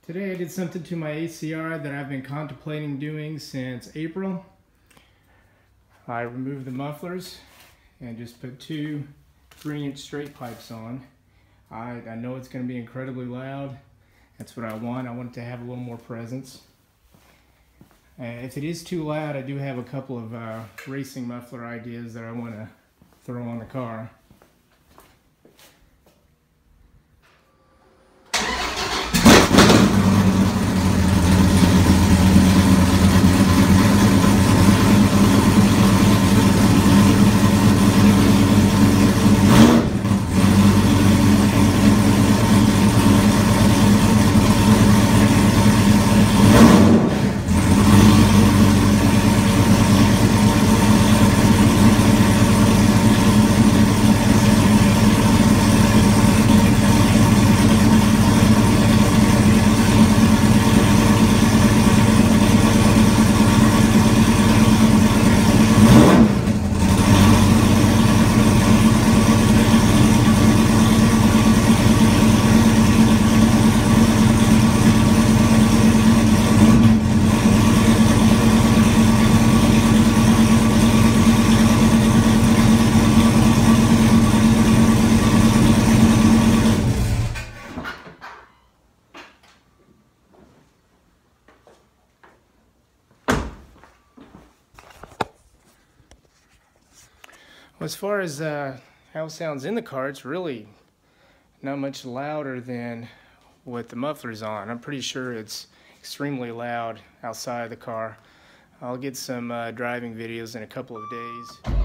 Today I did something to my ACR that I've been contemplating doing since April. I removed the mufflers and just put two 3-inch straight pipes on. I know it's going to be incredibly loud. That's what I want. I want it to have a little more presence. If it is too loud, I do have a couple of racing muffler ideas that I want to throw on the car. As far as how it sounds in the car, it's really not much louder than with the mufflers on. I'm pretty sure it's extremely loud outside the car. I'll get some driving videos in a couple of days.